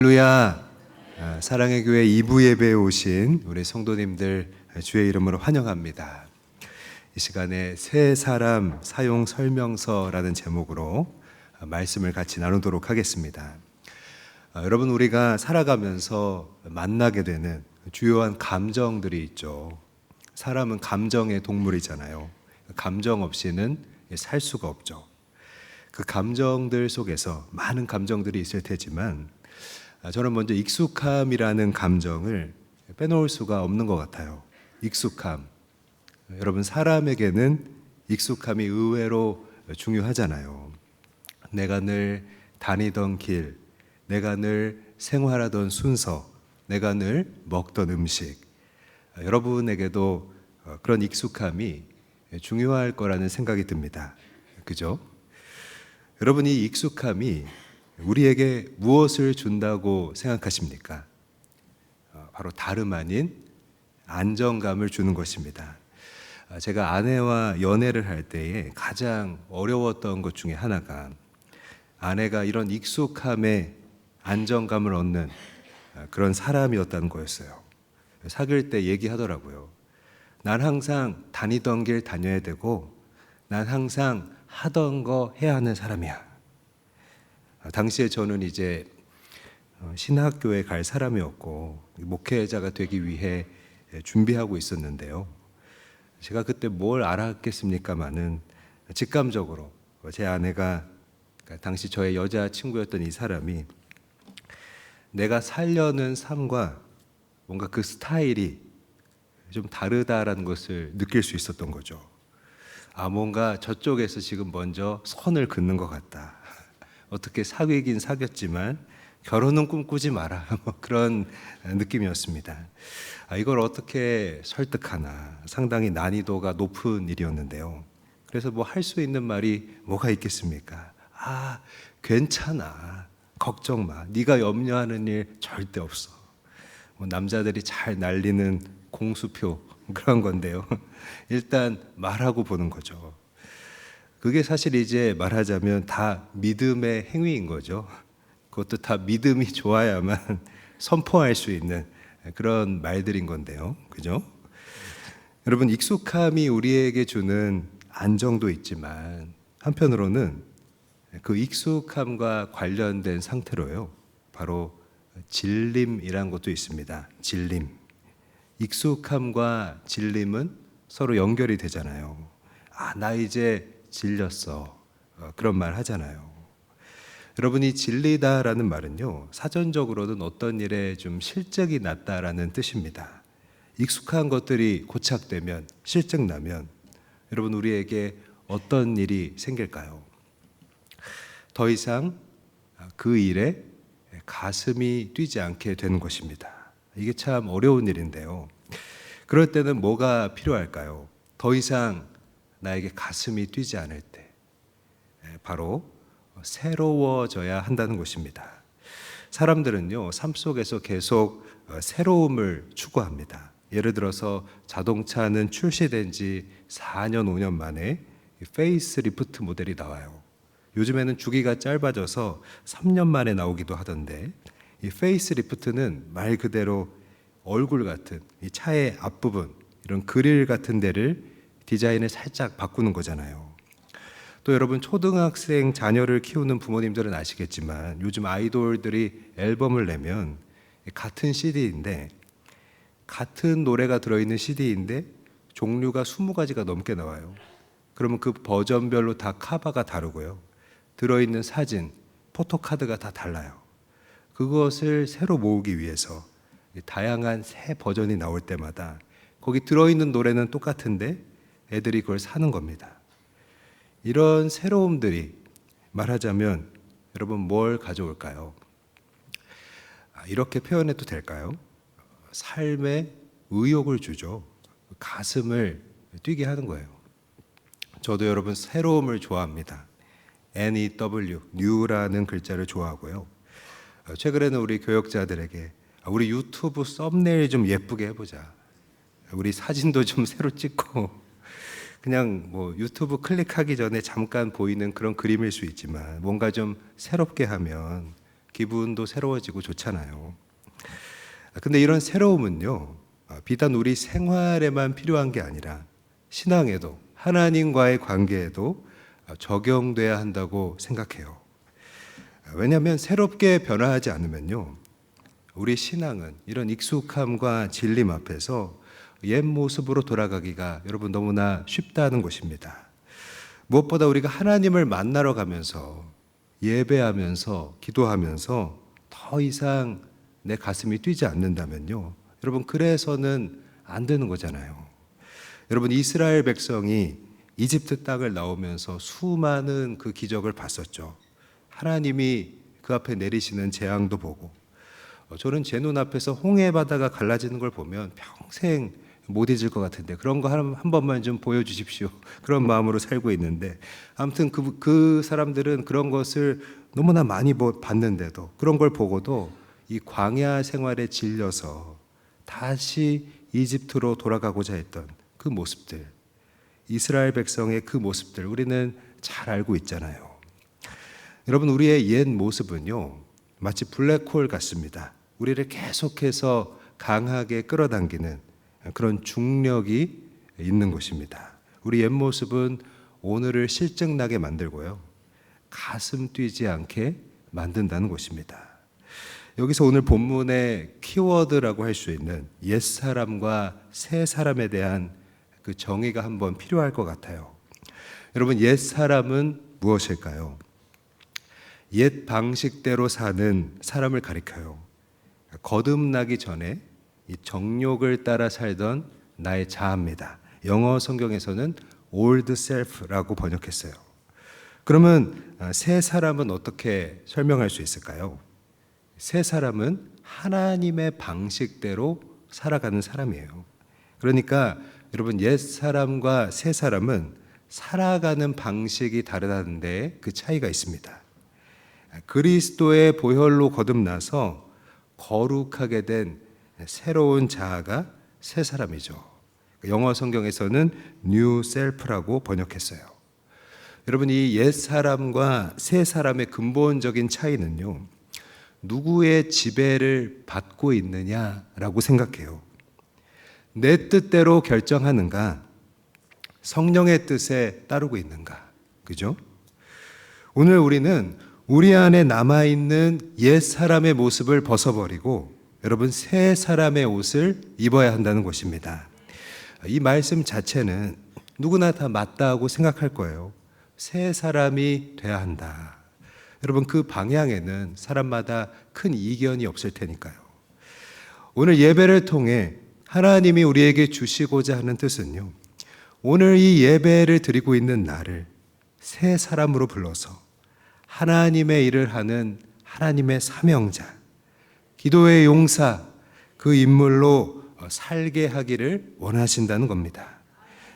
할렐루야. 사랑의 교회 2부 예배에 오신 우리 성도님들 주의 이름으로 환영합니다. 이 시간에 새 사람 사용 설명서라는 제목으로 말씀을 같이 나누도록 하겠습니다. 여러분, 우리가 살아가면서 만나게 되는 주요한 감정들이 있죠. 사람은 감정의 동물이잖아요. 감정 없이는 살 수가 없죠. 그 감정들 속에서 많은 감정들이 있을 테지만 저는 먼저 익숙함이라는 감정을 빼놓을 수가 없는 것 같아요. 익숙함. 여러분, 사람에게는 익숙함이 의외로 중요하잖아요. 내가 늘 다니던 길, 내가 늘 생활하던 순서, 내가 늘 먹던 음식. 여러분에게도 그런 익숙함이 중요할 거라는 생각이 듭니다. 그죠? 여러분, 이 익숙함이 우리에게 무엇을 준다고 생각하십니까? 바로 다름 아닌 안정감을 주는 것입니다. 제가 아내와 연애를 할 때에 가장 어려웠던 것 중에 하나가 아내가 이런 익숙함에 안정감을 얻는 그런 사람이었다는 거였어요. 사귈 때 얘기하더라고요. 난 항상 다니던 길 다녀야 되고 난 항상 하던 거 해야 하는 사람이야. 당시에 저는 이제 신학교에 갈 사람이었고 목회자가 되기 위해 준비하고 있었는데요. 제가 그때 뭘 알았겠습니까마는 직감적으로 제 아내가, 당시 저의 여자친구였던 이 사람이 내가 살려는 삶과 뭔가 그 스타일이 좀 다르다라는 것을 느낄 수 있었던 거죠. 뭔가 저쪽에서 지금 먼저 선을 긋는 것 같다. 어떻게 사귀긴 사귀었지만 결혼은 꿈꾸지 마라. 그런 느낌이었습니다. 이걸 어떻게 설득하나 상당히 난이도가 높은 일이었는데요. 그래서 뭐 할 수 있는 말이 뭐가 있겠습니까? 괜찮아. 걱정 마. 네가 염려하는 일 절대 없어. 남자들이 잘 날리는 공수표 그런 건데요. 일단 말하고 보는 거죠. 그게 사실 이제 말하자면 다 믿음의 행위인 거죠. 그것도 다 믿음이 좋아야만 선포할 수 있는 그런 말들인 건데요. 그죠? 여러분, 익숙함이 우리에게 주는 안정도 있지만 한편으로는 그 익숙함과 관련된 상태로요. 바로 질림이란 것도 있습니다. 질림. 익숙함과 질림은 서로 연결이 되잖아요. 나 이제 질렸어. 그런 말 하잖아요. 여러분이 질리다라는 말은요, 사전적으로는 어떤 일에 좀 실적이 났다라는 뜻입니다. 익숙한 것들이 고착되면, 실적 나면 여러분, 우리에게 어떤 일이 생길까요? 더 이상 그 일에 가슴이 뛰지 않게 되는 것입니다. 이게 참 어려운 일인데요. 그럴 때는 뭐가 필요할까요? 더 이상 나에게 가슴이 뛰지 않을 때 바로 새로워져야 한다는 것입니다. 사람들은요, 삶 속에서 계속 새로움을 추구합니다. 예를 들어서 자동차는 출시된 지 4년, 5년 만에 페이스 리프트 모델이 나와요. 요즘에는 주기가 짧아져서 3년 만에 나오기도 하던데, 이 페이스 리프트는 말 그대로 얼굴 같은 이 차의 앞부분, 이런 그릴 같은 데를 디자인을 살짝 바꾸는 거잖아요. 또 여러분, 초등학생 자녀를 키우는 부모님들은 아시겠지만 요즘 아이돌들이 앨범을 내면 같은 CD인데, 같은 노래가 들어있는 CD인데 종류가 20가지가 넘게 나와요. 그러면 그 버전별로 다 카바가 다르고요. 들어있는 사진, 포토카드가 다 달라요. 그것을 새로 모으기 위해서 다양한 새 버전이 나올 때마다 거기 들어있는 노래는 똑같은데 애들이 그걸 사는 겁니다. 이런 새로움들이 말하자면 여러분 뭘 가져올까요? 이렇게 표현해도 될까요? 삶에 의욕을 주죠. 가슴을 뛰게 하는 거예요. 저도 여러분 새로움을 좋아합니다. NEW, new라는 글자를 좋아하고요. 최근에는 우리 교역자들에게 우리 유튜브 썸네일 좀 예쁘게 해보자. 우리 사진도 좀 새로 찍고 그냥 뭐 유튜브 클릭하기 전에 잠깐 보이는 그런 그림일 수 있지만 뭔가 좀 새롭게 하면 기분도 새로워지고 좋잖아요. 근데 이런 새로움은요, 비단 우리 생활에만 필요한 게 아니라 신앙에도, 하나님과의 관계에도 적용돼야 한다고 생각해요. 왜냐하면 새롭게 변화하지 않으면요, 우리 신앙은 이런 익숙함과 진림 앞에서 옛 모습으로 돌아가기가 여러분 너무나 쉽다는 것입니다. 무엇보다 우리가 하나님을 만나러 가면서 예배하면서 기도하면서 더 이상 내 가슴이 뛰지 않는다면요, 여러분 그래서는 안 되는 거잖아요. 여러분 이스라엘 백성이 이집트 땅을 나오면서 수많은 그 기적을 봤었죠. 하나님이 그 앞에 내리시는 재앙도 보고, 저는 제 눈앞에서 홍해 바다가 갈라지는 걸 보면 평생 못 잊을 것 같은데 그런 거 한 번만 좀 보여주십시오. 그런 마음으로 살고 있는데, 아무튼 그 사람들은 그런 것을 너무나 많이 봤는데도, 그런 걸 보고도 이 광야 생활에 질려서 다시 이집트로 돌아가고자 했던 그 모습들, 이스라엘 백성의 그 모습들 우리는 잘 알고 있잖아요. 여러분 우리의 옛 모습은요 마치 블랙홀 같습니다. 우리를 계속해서 강하게 끌어당기는 그런 중력이 있는 것입니다. 우리 옛 모습은 오늘을 실증나게 만들고요, 가슴 뛰지 않게 만든다는 것입니다. 여기서 오늘 본문의 키워드라고 할 수 있는 옛사람과 새사람에 대한 그 정의가 한번 필요할 것 같아요. 여러분 옛사람은 무엇일까요? 옛 방식대로 사는 사람을 가리켜요. 거듭나기 전에 이 정욕을 따라 살던 나의 자아입니다. 영어 성경에서는 old self라고 번역했어요. 그러면 새 사람은 어떻게 설명할 수 있을까요? 새 사람은 하나님의 방식대로 살아가는 사람이에요. 그러니까 여러분 옛 사람과 새 사람은 살아가는 방식이 다르다는 데 그 차이가 있습니다. 그리스도의 보혈로 거듭나서 거룩하게 된 새로운 자아가 새 사람이죠. 영어 성경에서는 new self라고 번역했어요. 여러분 이 옛 사람과 새 사람의 근본적인 차이는요, 누구의 지배를 받고 있느냐라고 생각해요. 내 뜻대로 결정하는가, 성령의 뜻에 따르고 있는가, 그죠? 오늘 우리는 우리 안에 남아있는 옛 사람의 모습을 벗어버리고 여러분 새 사람의 옷을 입어야 한다는 것입니다. 이 말씀 자체는 누구나 다 맞다고 생각할 거예요. 새 사람이 돼야 한다. 여러분 그 방향에는 사람마다 큰 이견이 없을 테니까요. 오늘 예배를 통해 하나님이 우리에게 주시고자 하는 뜻은요, 오늘 이 예배를 드리고 있는 나를 새 사람으로 불러서 하나님의 일을 하는 하나님의 사명자, 기도의 용사, 그 인물로 살게 하기를 원하신다는 겁니다.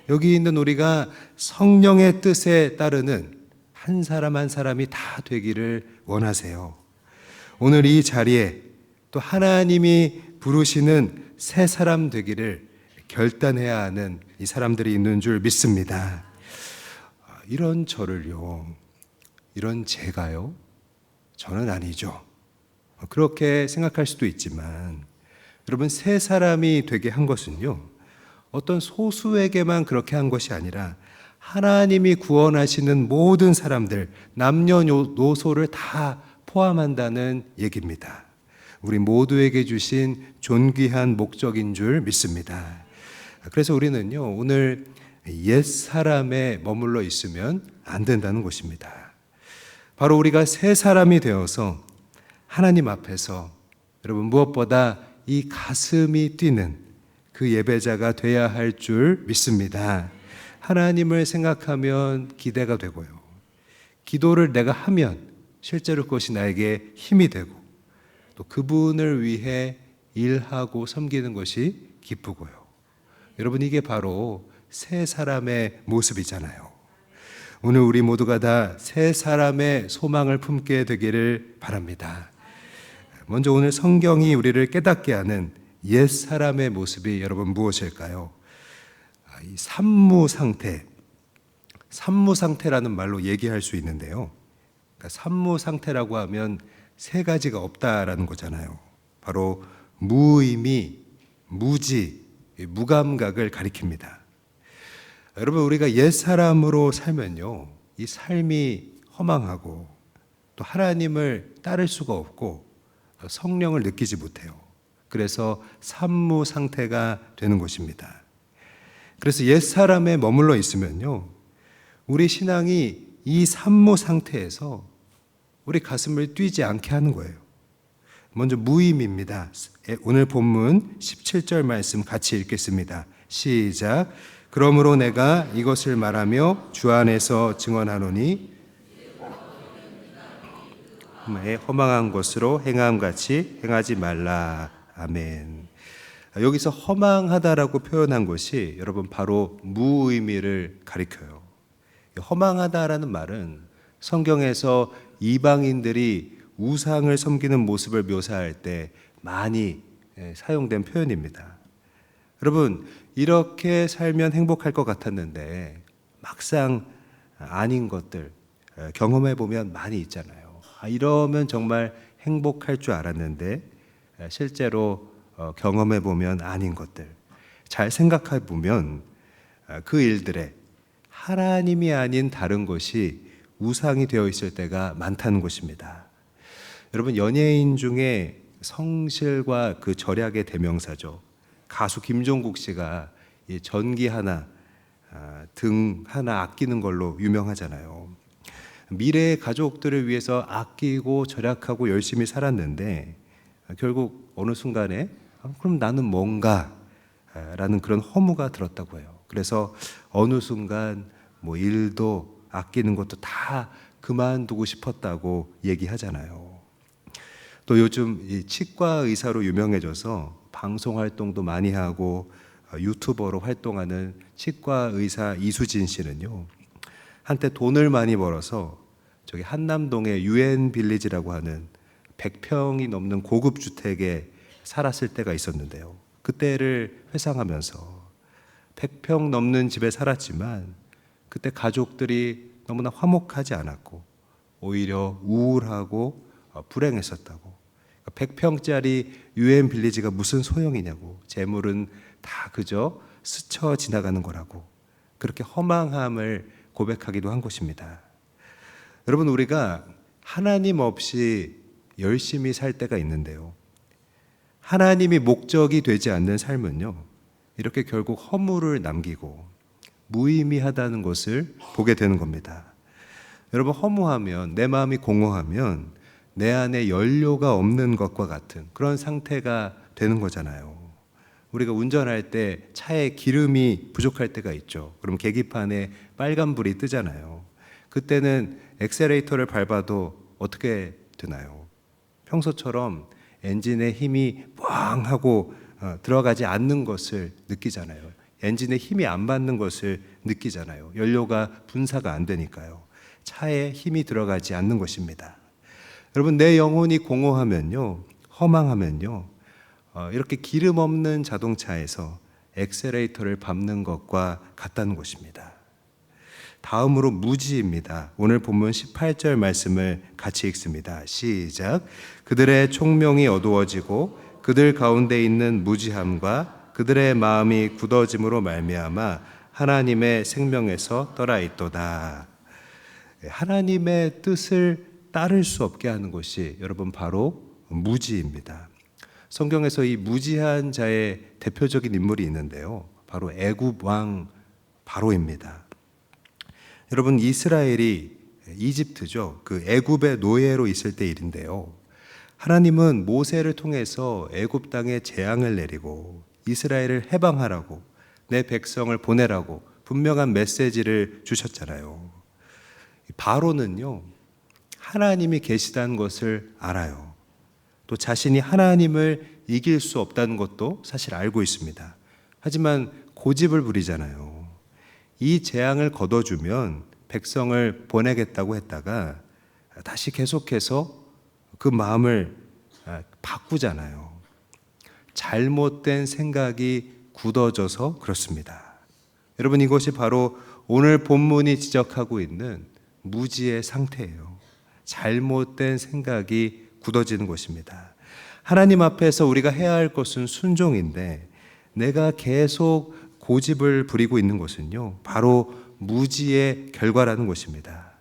여기 있는 우리가 성령의 뜻에 따르는 한 사람 한 사람이 다 되기를 원하세요. 오늘 이 자리에 또 하나님이 부르시는 새 사람 되기를 결단해야 하는 이 사람들이 있는 줄 믿습니다. 이런 저를요, 이런 제가요, 저는 아니죠. 그렇게 생각할 수도 있지만 여러분 새 사람이 되게 한 것은요, 어떤 소수에게만 그렇게 한 것이 아니라 하나님이 구원하시는 모든 사람들, 남녀노소를 다 포함한다는 얘기입니다. 우리 모두에게 주신 존귀한 목적인 줄 믿습니다. 그래서 우리는요, 오늘 옛 사람에 머물러 있으면 안 된다는 것입니다. 바로 우리가 새 사람이 되어서 하나님 앞에서 여러분 무엇보다 이 가슴이 뛰는 그 예배자가 돼야 할 줄 믿습니다. 하나님을 생각하면 기대가 되고요, 기도를 내가 하면 실제로 그것이 나에게 힘이 되고, 또 그분을 위해 일하고 섬기는 것이 기쁘고요. 여러분 이게 바로 새 사람의 모습이잖아요. 오늘 우리 모두가 다 새 사람의 소망을 품게 되기를 바랍니다. 먼저 오늘 성경이 우리를 깨닫게 하는 옛 사람의 모습이 여러분 무엇일까요? 이 산무 상태라는 말로 얘기할 수 있는데요. 그러니까 산무 상태라고 하면 세 가지가 없다라는 거잖아요. 바로 무의미, 무지, 무감각을 가리킵니다. 여러분, 우리가 옛 사람으로 살면요, 이 삶이 허망하고 또 하나님을 따를 수가 없고 성령을 느끼지 못해요. 그래서 산무 상태가 되는 것입니다. 그래서 옛 사람에 머물러 있으면요, 우리 신앙이 이 산무 상태에서 우리 가슴을 뛰지 않게 하는 거예요. 먼저 무의미입니다. 오늘 본문 17절 말씀 같이 읽겠습니다. 시작. 그러므로 내가 이것을 말하며 주 안에서 증언하노니 허망한 것으로 행함같이 행하지 말라. 아멘. 여기서 허망하다라고 표현한 것이 여러분 바로 무의미를 가리켜요. 허망하다라는 말은 성경에서 이방인들이 우상을 섬기는 모습을 묘사할 때 많이 사용된 표현입니다. 여러분, 이렇게 살면 행복할 것 같았는데 막상 아닌 것들 경험해 보면 많이 있잖아요. 이러면 정말 행복할 줄 알았는데 실제로 경험해 보면 아닌 것들, 잘 생각해 보면 그 일들에 하나님이 아닌 다른 것이 우상이 되어 있을 때가 많다는 것입니다. 여러분, 연예인 중에 성실과 그 절약의 대명사죠. 가수 김종국 씨가 이 전기 하나, 등 하나 아끼는 걸로 유명하잖아요. 미래의 가족들을 위해서 아끼고 절약하고 열심히 살았는데 결국 어느 순간에 그럼 나는 뭔가 라는 그런 허무가 들었다고 해요. 그래서 어느 순간 뭐 일도 아끼는 것도 다 그만두고 싶었다고 얘기하잖아요. 또 요즘 이 치과 의사로 유명해져서 방송 활동도 많이 하고 유튜버로 활동하는 치과 의사 이수진 씨는요, 한때 돈을 많이 벌어서 저기 한남동의 유엔 빌리지라고 하는 100평이 넘는 고급 주택에 살았을 때가 있었는데요. 그때를 회상하면서 100평 넘는 집에 살았지만 그때 가족들이 너무나 화목하지 않았고 오히려 우울하고 불행했었다고. 100평짜리 유엔 빌리지가 무슨 소용이냐고. 재물은 다 그저 스쳐 지나가는 거라고. 그렇게 허망함을 고백하기도 한 것입니다. 여러분, 우리가 하나님 없이 열심히 살 때가 있는데요, 하나님이 목적이 되지 않는 삶은요, 이렇게 결국 허물을 남기고 무의미하다는 것을 보게 되는 겁니다. 여러분, 허무하면, 내 마음이 공허하면 내 안에 연료가 없는 것과 같은 그런 상태가 되는 거잖아요. 우리가 운전할 때 차에 기름이 부족할 때가 있죠. 그럼 계기판에 빨간불이 뜨잖아요. 그때는 엑셀레이터를 밟아도 어떻게 되나요? 평소처럼 엔진에 힘이 꽝 하고 들어가지 않는 것을 느끼잖아요. 엔진에 힘이 안 받는 것을 느끼잖아요. 연료가 분사가 안 되니까요. 차에 힘이 들어가지 않는 것입니다. 여러분, 내 영혼이 공허하면요, 허망하면요, 이렇게 기름 없는 자동차에서 엑셀레이터를 밟는 것과 같다는 것입니다. 다음으로 무지입니다. 오늘 본문 18절 말씀을 같이 읽습니다. 시작. 그들의 총명이 어두워지고 그들 가운데 있는 무지함과 그들의 마음이 굳어짐으로 말미암아 하나님의 생명에서 떠나 있도다. 하나님의 뜻을 따를 수 없게 하는 것이 여러분 바로 무지입니다. 성경에서 이 무지한 자의 대표적인 인물이 있는데요, 바로 애굽 왕 바로입니다. 여러분, 이스라엘이 이집트죠, 그 애굽의 노예로 있을 때 일인데요, 하나님은 모세를 통해서 애굽 땅에 재앙을 내리고 이스라엘을 해방하라고, 내 백성을 보내라고 분명한 메시지를 주셨잖아요. 바로는요, 하나님이 계시다는 것을 알아요. 또 자신이 하나님을 이길 수 없다는 것도 사실 알고 있습니다. 하지만 고집을 부리잖아요. 이 재앙을 거둬주면 백성을 보내겠다고 했다가 다시 계속해서 그 마음을 바꾸잖아요. 잘못된 생각이 굳어져서 그렇습니다. 여러분, 이것이 바로 오늘 본문이 지적하고 있는 무지의 상태예요. 잘못된 생각이 굳어지는 것입니다. 하나님 앞에서 우리가 해야 할 것은 순종인데 내가 계속 고집을 부리고 있는 것은요, 바로 무지의 결과라는 것입니다.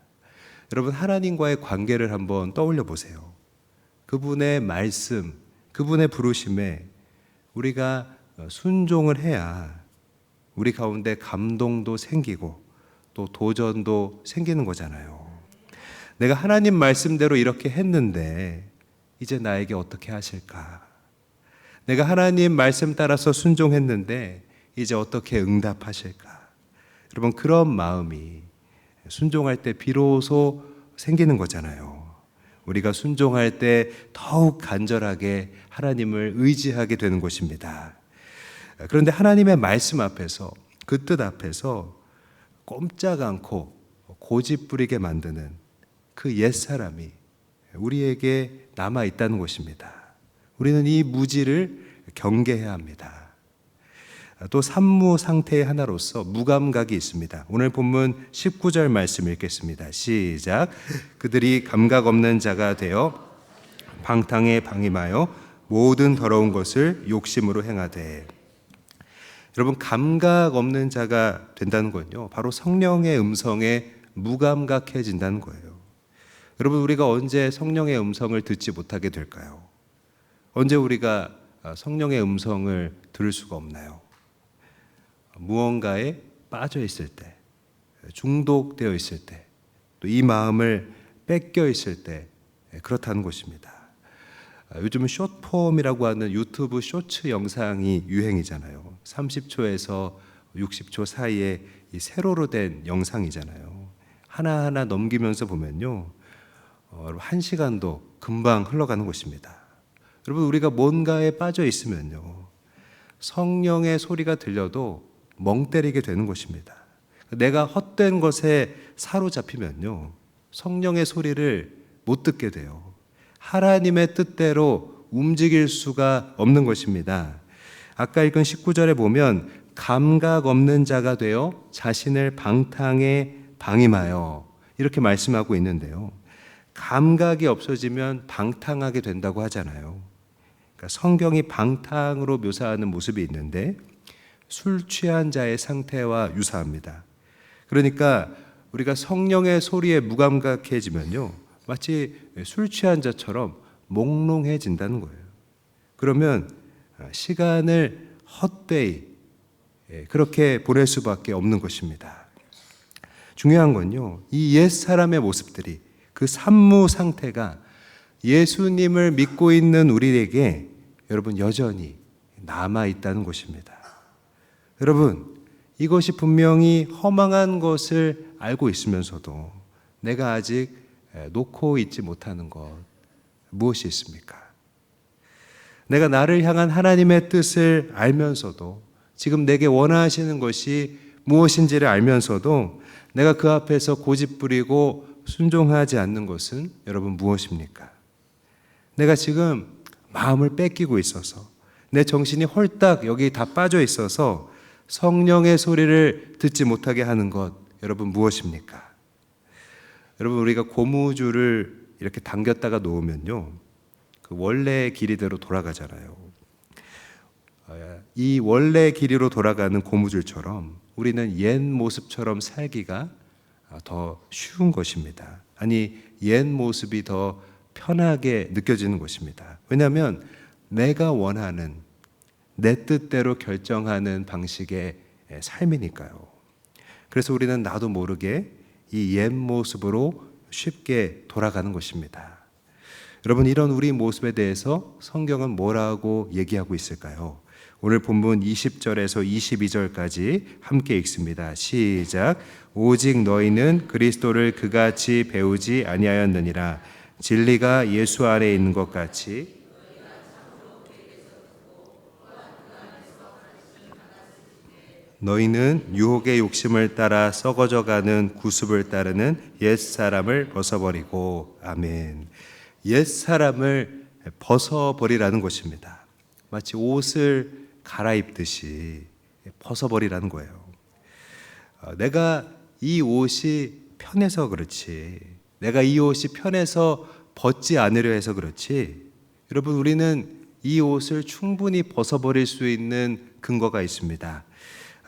여러분, 하나님과의 관계를 한번 떠올려 보세요. 그분의 말씀, 그분의 부르심에 우리가 순종을 해야 우리 가운데 감동도 생기고 또 도전도 생기는 거잖아요. 내가 하나님 말씀대로 이렇게 했는데 이제 나에게 어떻게 하실까? 내가 하나님 말씀 따라서 순종했는데 이제 어떻게 응답하실까? 여러분, 그런 마음이 순종할 때 비로소 생기는 거잖아요. 우리가 순종할 때 더욱 간절하게 하나님을 의지하게 되는 것입니다. 그런데 하나님의 말씀 앞에서, 그 뜻 앞에서 꼼짝 않고 고집 부리게 만드는 그 옛사람이 우리에게 남아 있다는 것입니다. 우리는 이 무지를 경계해야 합니다. 또 산무 상태의 하나로서 무감각이 있습니다. 오늘 본문 19절 말씀 읽겠습니다. 시작. 그들이 감각 없는 자가 되어 방탕에 방임하여 모든 더러운 것을 욕심으로 행하되. 여러분, 감각 없는 자가 된다는 건요, 바로 성령의 음성에 무감각해진다는 거예요. 여러분, 우리가 언제 성령의 음성을 듣지 못하게 될까요? 언제 우리가 성령의 음성을 들을 수가 없나요? 무언가에 빠져 있을 때, 중독되어 있을 때, 또 이 마음을 뺏겨 있을 때, 그렇다는 것입니다. 요즘은 숏폼이라고 하는 유튜브 쇼츠 영상이 유행이잖아요. 30초에서 60초 사이에 이 세로로 된 영상이잖아요. 하나하나 넘기면서 보면요, 1시간도 금방 흘러가는 것입니다. 여러분, 우리가 뭔가에 빠져 있으면요, 성령의 소리가 들려도 멍 때리게 되는 것입니다. 내가 헛된 것에 사로잡히면요, 성령의 소리를 못 듣게 돼요. 하나님의 뜻대로 움직일 수가 없는 것입니다. 아까 읽은 19절에 보면 감각 없는 자가 되어 자신을 방탕에 방임하여 이렇게 말씀하고 있는데요. 감각이 없어지면 방탕하게 된다고 하잖아요. 그러니까 성경이 방탕으로 묘사하는 모습이 있는데 술 취한 자의 상태와 유사합니다. 그러니까 우리가 성령의 소리에 무감각해지면요, 마치 술 취한 자처럼 몽롱해진다는 거예요. 그러면 시간을 헛되이 그렇게 보낼 수밖에 없는 것입니다. 중요한 건요, 이 옛사람의 모습들이, 그 산무 상태가 예수님을 믿고 있는 우리에게 여러분 여전히 남아있다는 것입니다. 여러분, 이것이 분명히 허망한 것을 알고 있으면서도 내가 아직 놓고 있지 못하는 것 무엇이 있습니까? 내가 나를 향한 하나님의 뜻을 알면서도, 지금 내게 원하시는 것이 무엇인지를 알면서도 내가 그 앞에서 고집부리고 순종하지 않는 것은 여러분 무엇입니까? 내가 지금 마음을 뺏기고 있어서, 내 정신이 홀딱 여기 다 빠져 있어서 성령의 소리를 듣지 못하게 하는 것, 여러분 무엇입니까? 여러분, 우리가 고무줄을 이렇게 당겼다가 놓으면요, 그 원래의 길이대로 돌아가잖아요. 이 원래 길이로 돌아가는 고무줄처럼 우리는 옛 모습처럼 살기가 더 쉬운 것입니다. 아니, 옛 모습이 더 편하게 느껴지는 것입니다. 왜냐하면 내가 원하는, 내 뜻대로 결정하는 방식의 삶이니까요. 그래서 우리는 나도 모르게 이 옛 모습으로 쉽게 돌아가는 것입니다. 여러분, 이런 우리 모습에 대해서 성경은 뭐라고 얘기하고 있을까요? 오늘 본문 20절에서 22절까지 함께 읽습니다. 시작. 오직 너희는 그리스도를 그같이 배우지 아니하였느니라. 진리가 예수 안에 있는 것 같이 너희는 유혹의 욕심을 따라 썩어져가는 구습을 따르는 옛사람을 벗어버리고. 아멘. 옛사람을 벗어버리라는 것입니다. 마치 옷을 갈아입듯이 벗어버리라는 거예요. 내가 이 옷이 편해서 그렇지, 내가 이 옷이 편해서 벗지 않으려 해서 그렇지, 여러분, 우리는 이 옷을 충분히 벗어버릴 수 있는 근거가 있습니다.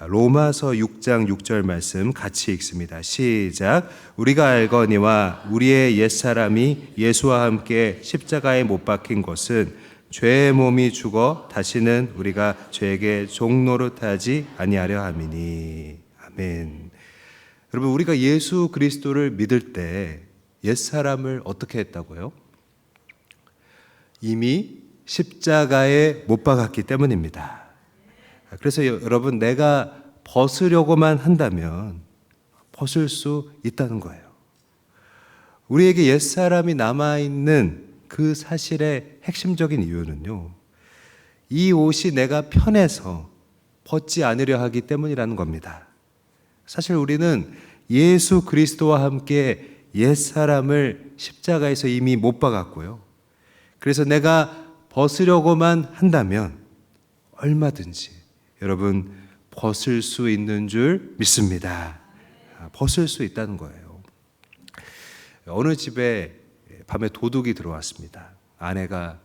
로마서 6장 6절 말씀 같이 읽습니다. 시작. 우리가 알거니와 우리의 옛사람이 예수와 함께 십자가에 못 박힌 것은 죄의 몸이 죽어 다시는 우리가 죄에게 종노릇하지 아니하려 함이니. 아멘. 여러분, 우리가 예수 그리스도를 믿을 때 옛사람을 어떻게 했다고요? 이미 십자가에 못 박았기 때문입니다. 그래서 여러분, 내가 벗으려고만 한다면 벗을 수 있다는 거예요. 우리에게 옛사람이 남아있는 그 사실의 핵심적인 이유는요, 이 옷이 내가 편해서 벗지 않으려 하기 때문이라는 겁니다. 사실 우리는 예수 그리스도와 함께 옛사람을 십자가에서 이미 못 박았고요. 그래서 내가 벗으려고만 한다면 얼마든지 여러분 벗을 수 있는 줄 믿습니다. 벗을 수 있다는 거예요. 어느 집에 밤에 도둑이 들어왔습니다. 아내가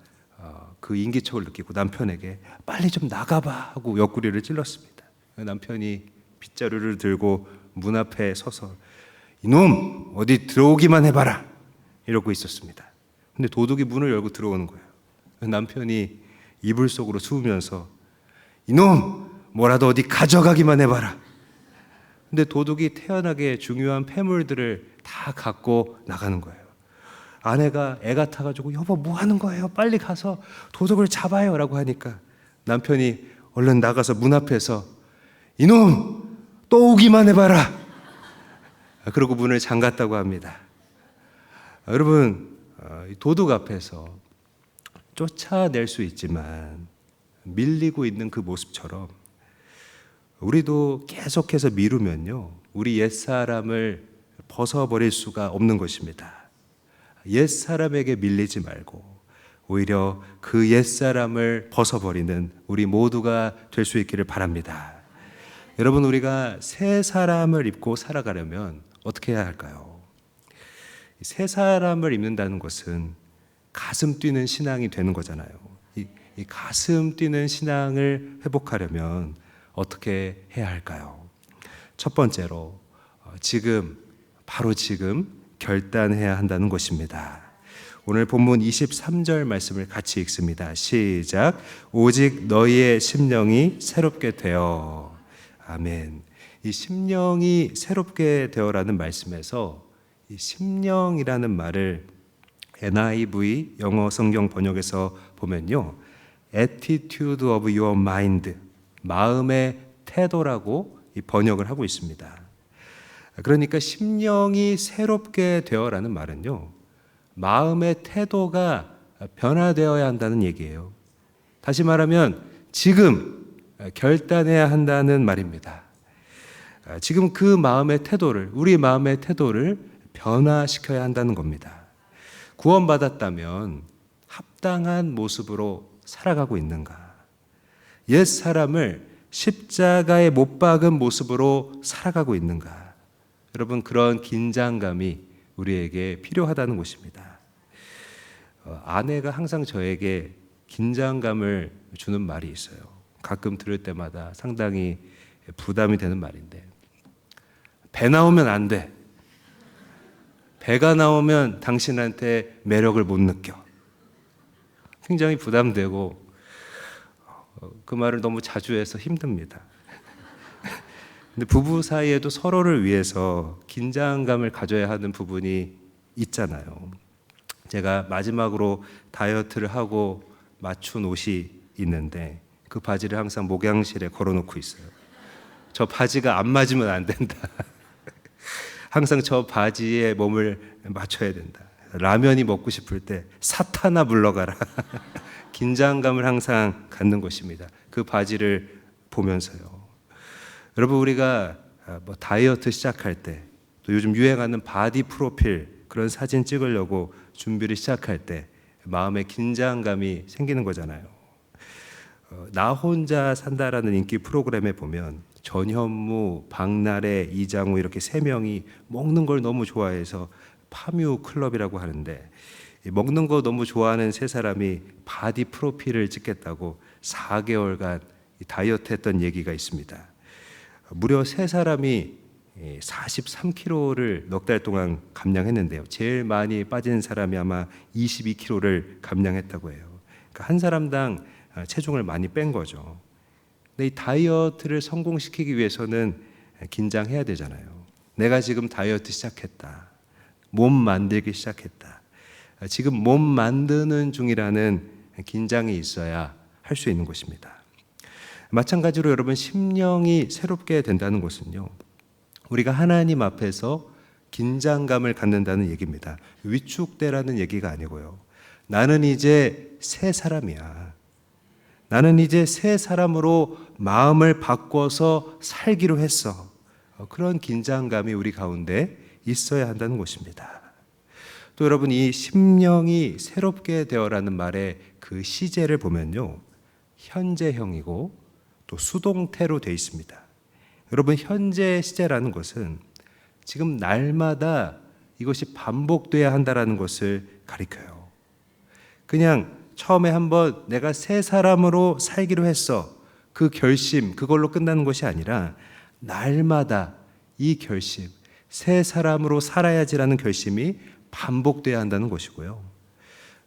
그 인기척을 느끼고 남편에게 빨리 좀 나가봐 하고 옆구리를 찔렀습니다. 남편이 빗자루를 들고 문 앞에 서서 이놈 어디 들어오기만 해봐라 이러고 있었습니다. 근데 도둑이 문을 열고 들어오는 거예요. 남편이 이불 속으로 숨으면서 이놈 뭐라도 어디 가져가기만 해봐라. 근데 도둑이 태연하게 중요한 폐물들을 다 갖고 나가는 거예요. 아내가 애가 타가지고 여보 뭐 하는 거예요? 빨리 가서 도둑을 잡아요 라고 하니까 남편이 얼른 나가서 문 앞에서 이놈 또 오기만 해봐라. 그러고 문을 잠갔다고 합니다. 여러분, 도둑 앞에서 쫓아낼 수 있지만 밀리고 있는 그 모습처럼 우리도 계속해서 미루면요, 우리 옛사람을 벗어버릴 수가 없는 것입니다. 옛사람에게 밀리지 말고 오히려 그 옛사람을 벗어버리는 우리 모두가 될 수 있기를 바랍니다. 여러분, 우리가 새 사람을 입고 살아가려면 어떻게 해야 할까요? 새 사람을 입는다는 것은 가슴 뛰는 신앙이 되는 거잖아요. 이 가슴 뛰는 신앙을 회복하려면 어떻게 해야 할까요? 첫 번째로 바로 지금 결단해야 한다는 것입니다. 오늘 본문 23절 말씀을 같이 읽습니다. 시작. 오직 너희의 심령이 새롭게 되어. 아멘. 이 심령이 새롭게 되어라는 말씀에서 이 심령이라는 말을 NIV 영어 성경 번역에서 보면요, attitude of your mind, 마음의 태도라고 번역을 하고 있습니다. 그러니까 심령이 새롭게 되어라는 말은요, 마음의 태도가 변화되어야 한다는 얘기예요. 다시 말하면 지금 결단해야 한다는 말입니다. 지금 그 마음의 태도를, 우리 마음의 태도를 변화시켜야 한다는 겁니다. 구원받았다면 합당한 모습으로 살아가고 있는가? 옛 사람을 십자가에 못 박은 모습으로 살아가고 있는가? 여러분, 그런 긴장감이 우리에게 필요하다는 것입니다. 아내가 항상 저에게 긴장감을 주는 말이 있어요. 가끔 들을 때마다 상당히 부담이 되는 말인데, 배 나오면 안 돼. 배가 나오면 당신한테 매력을 못 느껴. 굉장히 부담되고 그 말을 너무 자주 해서 힘듭니다. 근데 부부 사이에도 서로를 위해서 긴장감을 가져야 하는 부분이 있잖아요. 제가 마지막으로 다이어트를 하고 맞춘 옷이 있는데 그 바지를 항상 목양실에 걸어놓고 있어요. 저 바지가 안 맞으면 안 된다. 항상 저 바지에 몸을 맞춰야 된다. 라면이 먹고 싶을 때 사타나 불러가라. 긴장감을 항상 갖는 것입니다. 그 바지를 보면서요. 여러분, 우리가 다이어트 시작할 때, 또 요즘 유행하는 바디 프로필 그런 사진 찍으려고 준비를 시작할 때 마음에 긴장감이 생기는 거잖아요. 나 혼자 산다라는 인기 프로그램에 보면 전현무, 박나래, 이장우 이렇게 세 명이 먹는 걸 너무 좋아해서 파뮤 클럽이라고 하는데, 먹는 거 너무 좋아하는 세 사람이 바디 프로필을 찍겠다고 4개월간 다이어트 했던 얘기가 있습니다. 무려 세 사람이 43kg를 넉 달 동안 감량했는데요. 제일 많이 빠진 사람이 아마 22kg를 감량했다고 해요. 그러니까 한 사람당 체중을 많이 뺀 거죠. 근데 이 다이어트를 성공시키기 위해서는 긴장해야 되잖아요. 내가 지금 다이어트 시작했다. 몸 만들기 시작했다. 지금 몸 만드는 중이라는 긴장이 있어야 할 수 있는 것입니다. 마찬가지로 여러분, 심령이 새롭게 된다는 것은요, 우리가 하나님 앞에서 긴장감을 갖는다는 얘기입니다. 위축되라는 얘기가 아니고요. 나는 이제 새 사람이야. 나는 이제 새 사람으로 마음을 바꿔서 살기로 했어. 그런 긴장감이 우리 가운데 있어야 한다는 것입니다. 또 여러분, 이 심령이 새롭게 되어라는 말의 그 시제를 보면요, 현재형이고 또 수동태로 되어 있습니다. 여러분, 현재 시제라는 것은 지금 날마다 이것이 반복돼야 한다라는 것을 가리켜요. 그냥 처음에 한번 내가 새 사람으로 살기로 했어, 그 결심, 그걸로 끝나는 것이 아니라 날마다 이 결심, 새 사람으로 살아야지라는 결심이 반복돼야 한다는 것이고요.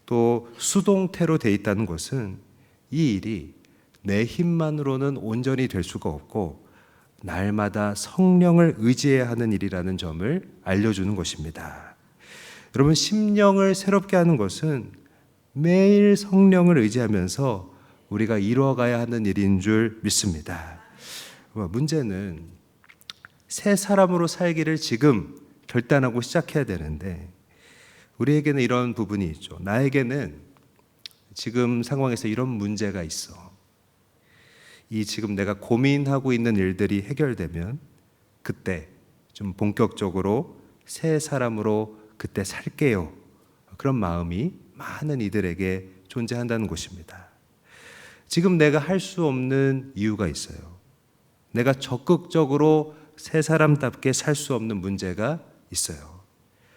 또 수동태로 되어 있다는 것은 이 일이 내 힘만으로는 온전히 될 수가 없고 날마다 성령을 의지해야 하는 일이라는 점을 알려주는 것입니다. 여러분, 심령을 새롭게 하는 것은 매일 성령을 의지하면서 우리가 이루어가야 하는 일인 줄 믿습니다. 문제는 새 사람으로 살기를 지금 결단하고 시작해야 되는데, 우리에게는 이런 부분이 있죠. 나에게는 지금 상황에서 이런 문제가 있어. 이 지금 내가 고민하고 있는 일들이 해결되면 그때 좀 본격적으로 새 사람으로 그때 살게요. 그런 마음이 많은 이들에게 존재한다는 것입니다. 지금 내가 할 수 없는 이유가 있어요. 내가 적극적으로 새 사람답게 살 수 없는 문제가 있어요.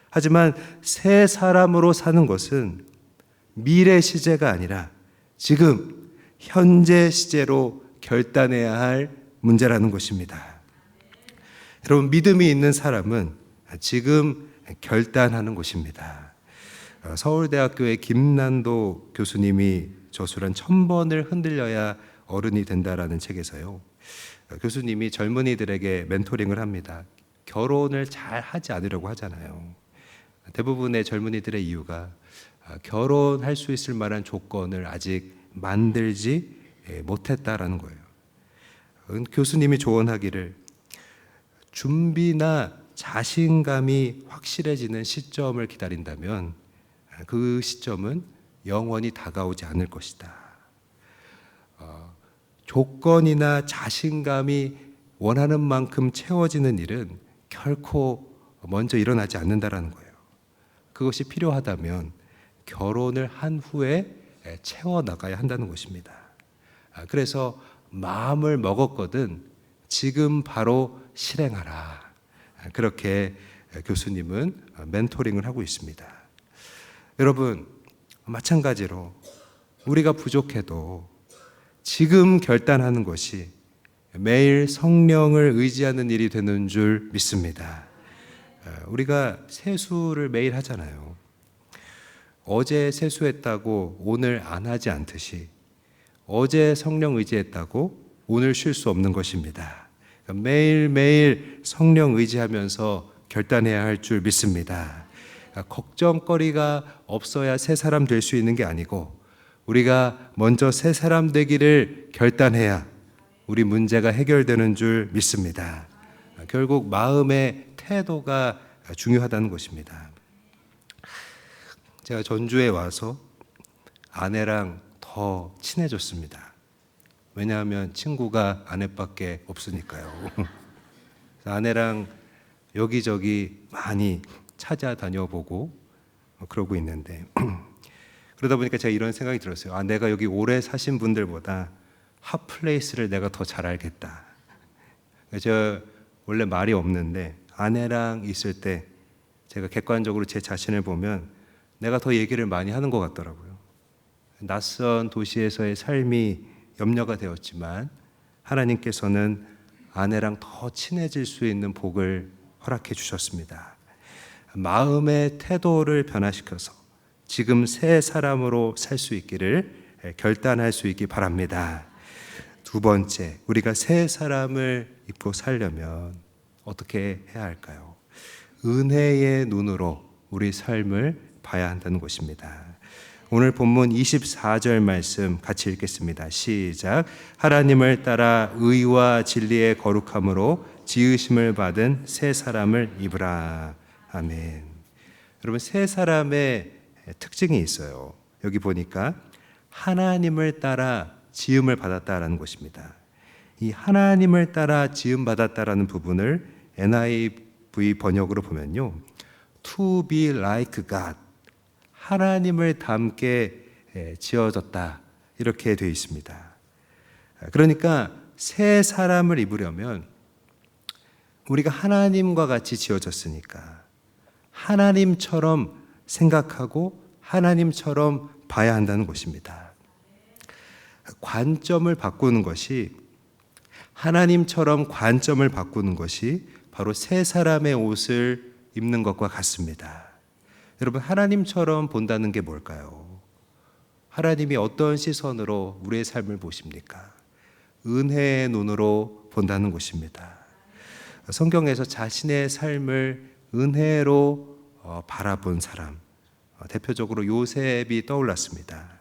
하지만 새 사람으로 사는 것은 미래 시제가 아니라 지금 현재 시제로 결단해야 할 문제라는 것입니다. 여러분, 믿음이 있는 사람은 지금 결단하는 것입니다. 서울대학교의 김난도 교수님이 저술한 1000번을 흔들려야 어른이 된다라는 책에서요, 교수님이 젊은이들에게 멘토링을 합니다. 결혼을 잘 하지 않으려고 하잖아요. 대부분의 젊은이들의 이유가 결혼할 수 있을 만한 조건을 아직 만들지 못했다라는 거예요. 교수님이 조언하기를 준비나 자신감이 확실해지는 시점을 기다린다면 그 시점은 영원히 다가오지 않을 것이다. 조건이나 자신감이 원하는 만큼 채워지는 일은 결코 먼저 일어나지 않는다라는 거예요. 그것이 필요하다면 결혼을 한 후에 채워나가야 한다는 것입니다. 그래서 마음을 먹었거든 지금 바로 실행하라. 그렇게 교수님은 멘토링을 하고 있습니다. 여러분, 마찬가지로 우리가 부족해도 지금 결단하는 것이 매일 성령을 의지하는 일이 되는 줄 믿습니다. 우리가 세수를 매일 하잖아요. 어제 세수했다고 오늘 안 하지 않듯이 어제 성령 의지했다고 오늘 쉴 수 없는 것입니다. 매일매일 성령 의지하면서 결단해야 할 줄 믿습니다. 걱정거리가 없어야 새 사람 될 수 있는 게 아니고 우리가 먼저 새 사람 되기를 결단해야 우리 문제가 해결되는 줄 믿습니다. 결국 마음의 태도가 중요하다는 것입니다. 제가 전주에 와서 아내랑 더 친해졌습니다. 왜냐하면 친구가 아내밖에 없으니까요. 아내랑 여기저기 많이 찾아다녀 보고 그러고 있는데 그러다 보니까 제가 이런 생각이 들었어요. 내가 여기 오래 사신 분들보다 핫플레이스를 내가 더 잘 알겠다. 제가 원래 말이 없는데 아내랑 있을 때 제가 객관적으로 제 자신을 보면 내가 더 얘기를 많이 하는 것 같더라고요. 낯선 도시에서의 삶이 염려가 되었지만 하나님께서는 아내랑 더 친해질 수 있는 복을 허락해 주셨습니다. 마음의 태도를 변화시켜서 지금 새 사람으로 살 수 있기를 결단할 수 있기 바랍니다. 두 번째, 우리가 새 사람을 입고 살려면 어떻게 해야 할까요? 은혜의 눈으로 우리 삶을 봐야 한다는 것입니다. 오늘 본문 24절 말씀 같이 읽겠습니다. 시작. 하나님을 따라 의와 진리의 거룩함으로 지으심을 받은 새 사람을 입으라. 아멘. 여러분, 새 사람의 특징이 있어요. 여기 보니까 하나님을 따라 지음을 받았다라는 것입니다. 이 하나님을 따라 지음 받았다라는 부분을 NIV 번역으로 보면요, To be like God, 하나님을 닮게 지어졌다, 이렇게 되어 있습니다. 그러니까 새 사람을 입으려면 우리가 하나님과 같이 지어졌으니까 하나님처럼 생각하고 하나님처럼 봐야 한다는 것입니다. 관점을 바꾸는 것이, 하나님처럼 관점을 바꾸는 것이 바로 새 사람의 옷을 입는 것과 같습니다. 여러분, 하나님처럼 본다는 게 뭘까요? 하나님이 어떤 시선으로 우리의 삶을 보십니까? 은혜의 눈으로 본다는 것입니다. 성경에서 자신의 삶을 은혜로 바라본 사람, 대표적으로 요셉이 떠올랐습니다.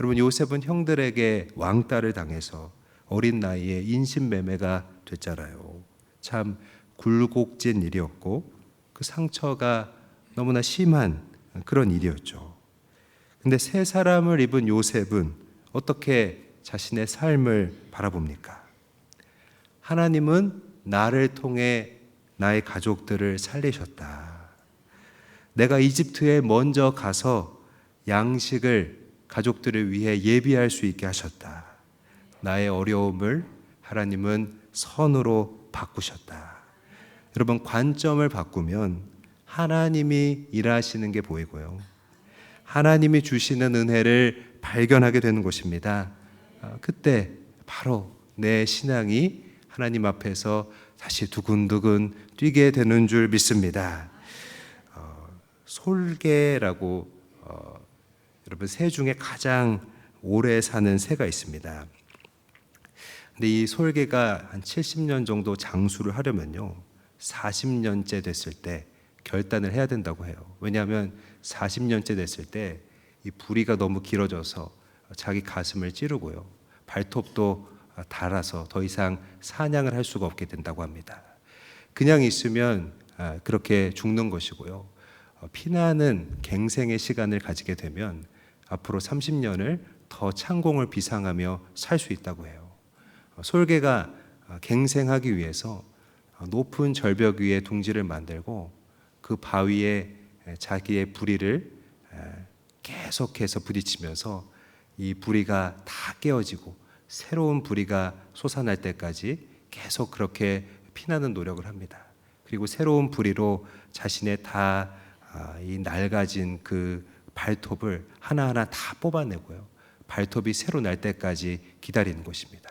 여러분, 요셉은 형들에게 왕따를 당해서 어린 나이에 인신매매가 됐잖아요. 참 굴곡진 일이었고 그 상처가 너무나 심한 그런 일이었죠. 근데 새 사람을 입은 요셉은 어떻게 자신의 삶을 바라봅니까? 하나님은 나를 통해 나의 가족들을 살리셨다. 내가 이집트에 먼저 가서 양식을 가족들을 위해 예비할 수 있게 하셨다. 나의 어려움을 하나님은 선으로 바꾸셨다. 여러분, 관점을 바꾸면 하나님이 일하시는 게 보이고요, 하나님이 주시는 은혜를 발견하게 되는 것입니다. 그때 바로 내 신앙이 하나님 앞에서 다시 두근두근 뛰게 되는 줄 믿습니다. 솔개라고 여러분, 새 중에 가장 오래 사는 새가 있습니다. 근데 이 솔개가 한 70년 정도 장수를 하려면요, 40년째 됐을 때 결단을 해야 된다고 해요. 왜냐하면 40년째 됐을 때 이 부리가 너무 길어져서 자기 가슴을 찌르고요, 발톱도 닳아서 더 이상 사냥을 할 수가 없게 된다고 합니다. 그냥 있으면 그렇게 죽는 것이고요, 피나는 갱생의 시간을 가지게 되면 앞으로 30년을 더 창공을 비상하며 살 수 있다고 해요. 솔개가 갱생하기 위해서 높은 절벽 위에 둥지를 만들고 그 바위에 자기의 부리를 계속해서 부딪히면서 이 부리가 다 깨어지고 새로운 부리가 솟아날 때까지 계속 그렇게 피나는 노력을 합니다. 그리고 새로운 부리로 자신의 이 낡아진 그 발톱을 하나하나 다 뽑아내고요, 발톱이 새로 날 때까지 기다리는 것입니다.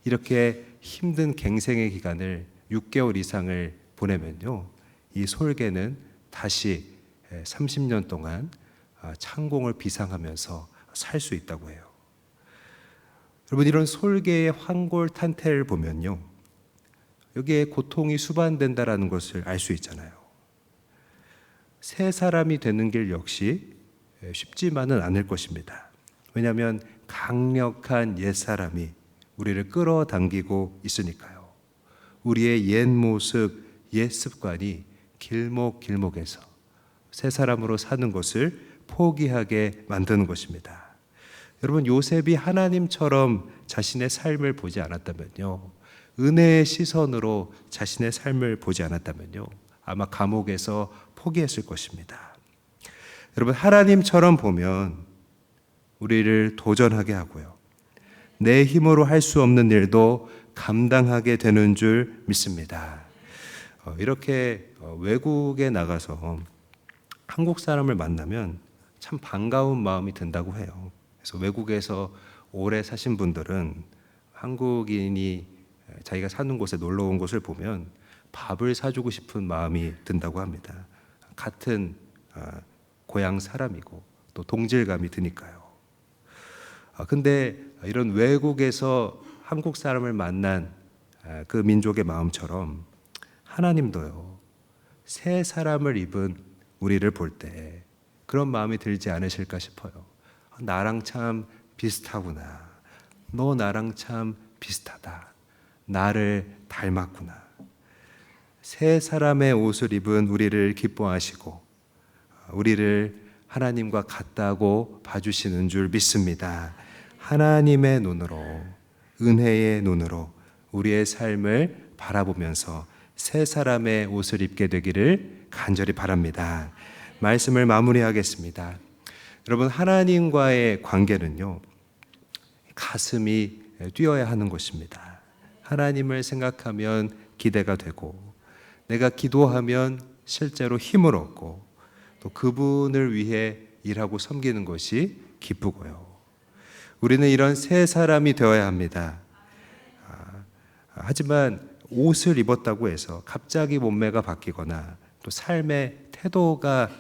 이렇게 힘든 갱생의 기간을 6개월 이상을 보내면요, 이 솔개는 다시 30년 동안 창공을 비상하면서 살 수 있다고 해요. 여러분, 이런 솔개의 환골탄태를 보면요, 여기에 고통이 수반된다라는 것을 알 수 있잖아요. 새 사람이 되는 길 역시 쉽지만은 않을 것입니다. 왜냐하면 강력한 옛사람이 우리를 끌어당기고 있으니까요. 우리의 옛 모습, 옛 습관이 길목길목에서 새 사람으로 사는 것을 포기하게 만드는 것입니다. 여러분, 요셉이 하나님처럼 자신의 삶을 보지 않았다면요, 은혜의 시선으로 자신의 삶을 보지 않았다면요, 아마 감옥에서 포기했을 것입니다. 여러분, 하나님처럼 보면 우리를 도전하게 하고요, 내 힘으로 할 수 없는 일도 감당하게 되는 줄 믿습니다. 이렇게 외국에 나가서 한국 사람을 만나면 참 반가운 마음이 든다고 해요. 그래서 외국에서 오래 사신 분들은 한국인이 자기가 사는 곳에 놀러 온 곳을 보면 밥을 사주고 싶은 마음이 든다고 합니다. 같은 고향 사람이고 또 동질감이 드니까요. 근데 이런 외국에서 한국 사람을 만난 그 민족의 마음처럼 하나님도요, 새 사람을 입은 우리를 볼 때 그런 마음이 들지 않으실까 싶어요. 나랑 참 비슷하구나. 너 나랑 참 비슷하다. 나를 닮았구나. 새 사람의 옷을 입은 우리를 기뻐하시고 우리를 하나님과 같다고 봐주시는 줄 믿습니다. 하나님의 눈으로, 은혜의 눈으로 우리의 삶을 바라보면서 새 사람의 옷을 입게 되기를 간절히 바랍니다. 말씀을 마무리하겠습니다. 여러분, 하나님과의 관계는요, 가슴이 뛰어야 하는 것입니다. 하나님을 생각하면 기대가 되고, 내가 기도하면 실제로 힘을 얻고, 또 그분을 위해 일하고 섬기는 것이 기쁘고요. 우리는 이런 새 사람이 되어야 합니다. 하지만 옷을 입었다고 해서 갑자기 몸매가 바뀌거나 또 삶의 태도가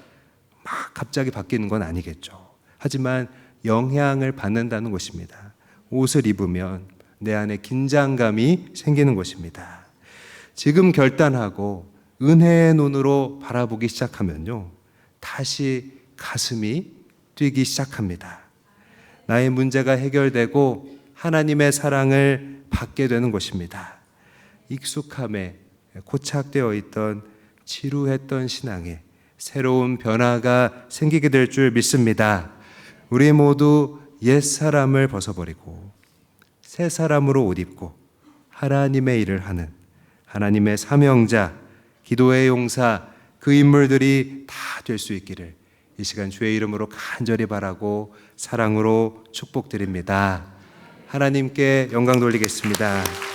막 갑자기 바뀌는 건 아니겠죠. 하지만 영향을 받는다는 것입니다. 옷을 입으면 내 안에 긴장감이 생기는 것입니다. 지금 결단하고 은혜의 눈으로 바라보기 시작하면요, 다시 가슴이 뛰기 시작합니다. 나의 문제가 해결되고 하나님의 사랑을 받게 되는 것입니다. 익숙함에 고착되어 있던 지루했던 신앙에 새로운 변화가 생기게 될 줄 믿습니다. 우리 모두 옛사람을 벗어버리고 새 사람으로 옷 입고 하나님의 일을 하는 하나님의 사명자, 기도의 용사, 그 인물들이 다 될 수 있기를 이 시간 주의 이름으로 간절히 바라고 사랑으로 축복드립니다. 하나님께 영광 돌리겠습니다.